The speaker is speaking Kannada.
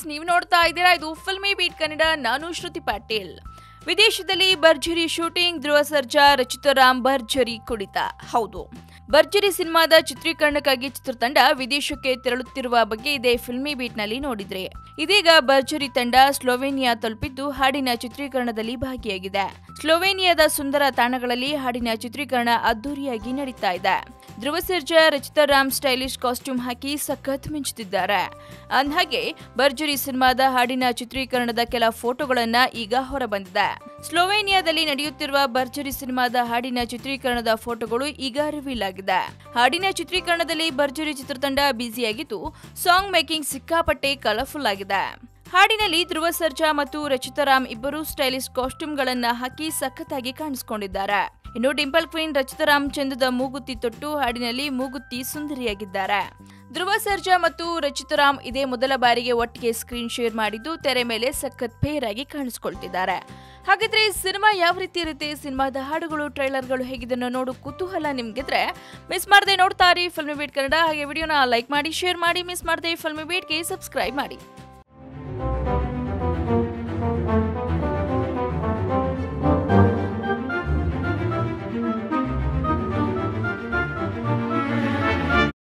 ಫ್ರೆಂಡ್ಸ್, ನೀವು ನೋಡ್ತಾ ಇದ್ದೀರಾ ಇದು ಫಿಲ್ಮಿ ಬೀಟ್ ಕನ್ನಡ. ನಾನು ಶ್ರುತಿ ಪಾಟೀಲ್. ವಿದೇಶದಲ್ಲಿ ಭರ್ಜರಿ ಶೂಟಿಂಗ್, ಧ್ರುವ ಸರ್ಜಾ ರಚಿತಾ ರಾಮ್ ಭರ್ಜರಿ ಕುಡಿತ. ಹೌದು, ಭರ್ಜರಿ ಸಿನಿಮಾದ ಚಿತ್ರೀಕರಣಕ್ಕಾಗಿ ಚಿತ್ರತಂಡ ವಿದೇಶಕ್ಕೆ ತೆರಳುತ್ತಿರುವ ಬಗ್ಗೆ ಇದೇ ಫಿಲ್ಮಿ ಬೀಟ್ ನಲ್ಲಿ ನೋಡಿದ್ರೆ. ಇದೀಗ ಭರ್ಜರಿ ತಂಡ ಸ್ಲೋವೇನಿಯಾ ತಲುಪಿದ್ದು ಹಾಡಿನ ಚಿತ್ರೀಕರಣದಲ್ಲಿ ಭಾಗಿಯಾಗಿದೆ. ಸ್ಲೋವೇನಿಯಾದ ಸುಂದರ ತಾಣಗಳಲ್ಲಿ ಹಾಡಿನ ಚಿತ್ರೀಕರಣ ಅದ್ದೂರಿಯಾಗಿ ನಡೀತಾ ಇದೆ. ಧ್ರುವ ಸರ್ಜಾ ರಚಿತಾ ರಾಮ್ ಸ್ಟೈಲಿಶ್ ಕಾಸ್ಟ್ಯೂಮ್ ಹಾಕಿ ಸಖತ್ ಮಿಂಚುತ್ತಿದ್ದಾರೆ. ಅಂದ್ಹಾಗೆ ಭರ್ಜರಿ ಸಿನಿಮಾದ ಹಾಡಿನ ಚಿತ್ರೀಕರಣದ ಕೆಲ ಫೋಟೋಗಳನ್ನ ಈಗ ಹೊರಬಂದಿದೆ. ಸ್ಲೋವೇನಿಯಾದಲ್ಲಿ ನಡೆಯುತ್ತಿರುವ ಭರ್ಜರಿ ಸಿನಿಮಾದ ಹಾಡಿನ ಚಿತ್ರೀಕರಣದ ಫೋಟೋಗಳು ಈಗ ರಿವೀಲ್ ಆಗಿದೆ. ಹಾಡಿನ ಚಿತ್ರೀಕರಣದಲ್ಲಿ ಭರ್ಜರಿ ಚಿತ್ರತಂಡ ಬ್ಯುಸಿಯಾಗಿದ್ದು ಸಾಂಗ್ ಮೇಕಿಂಗ್ ಸಿಕ್ಕಾಪಟ್ಟೆ ಕಲರ್ಫುಲ್ ಆಗಿದೆ. ಹಾಡಿನಲ್ಲಿ ಧ್ರುವ ಸರ್ಜಾ ಮತ್ತು ರಚಿತಾ ರಾಮ್ ಇಬ್ಬರು ಸ್ಟೈಲಿಶ್ ಕಾಸ್ಟ್ಯೂಮ್ಗಳನ್ನ ಹಾಕಿ ಸಖತ್ತಾಗಿ ಕಾಣಿಸಿಕೊಂಡಿದ್ದಾರೆ. ಇನ್ನು ಡಿಂಪಲ್ ಕ್ವೀನ್ ರಚಿತಾ ರಾಮ್ ಚಂದದ ಮೂಗುತ್ತಿ ತೊಟ್ಟು ಹಾಡಿನಲ್ಲಿ ಮೂಗುತ್ತಿ ಸುಂದರಿಯಾಗಿದ್ದಾರೆ. ಧ್ರುವ ಸರ್ಜಾ ಮತ್ತು ರಚಿತಾ ರಾಮ್ ಇದೇ ಮೊದಲ ಬಾರಿಗೆ ಒಟ್ಟಿಗೆ ಸ್ಕ್ರೀನ್ ಶೇರ್ ಮಾಡಿದ್ದು ತೆರೆ ಮೇಲೆ ಸಖತ್ ಪೇರ್ ಆಗಿ ಕಾಣಿಸಿಕೊಳ್ತಿದ್ದಾರೆ. ಹಾಗಿದ್ರೆ ಸಿನಿಮಾ ಯಾವ ರೀತಿ ಇರುತ್ತೆ, ಸಿನಿಮಾದ ಹಾಡುಗಳು ಟ್ರೈಲರ್ಗಳು ಹೇಗಿದೆನ್ನೋ ನೋಡು ಕುತೂಹಲ ನಿಮ್ಗಿದ್ರೆ ಮಿಸ್ ಮಾಡದೆ ನೋಡ್ತಾ ಇರಿ ಫಿಲ್ಮಿ ಬೀಟ್ ಕನ್ನಡ. ಹಾಗೆ ವಿಡಿಯೋನ ಲೈಕ್ ಮಾಡಿ, ಶೇರ್ ಮಾಡಿ, ಮಿಸ್ ಮಾಡದೆ ಫಿಲ್ಮಿ ಬೀಟ್ಗೆ ಸಬ್ಸ್ಕ್ರೈಬ್ ಮಾಡಿ.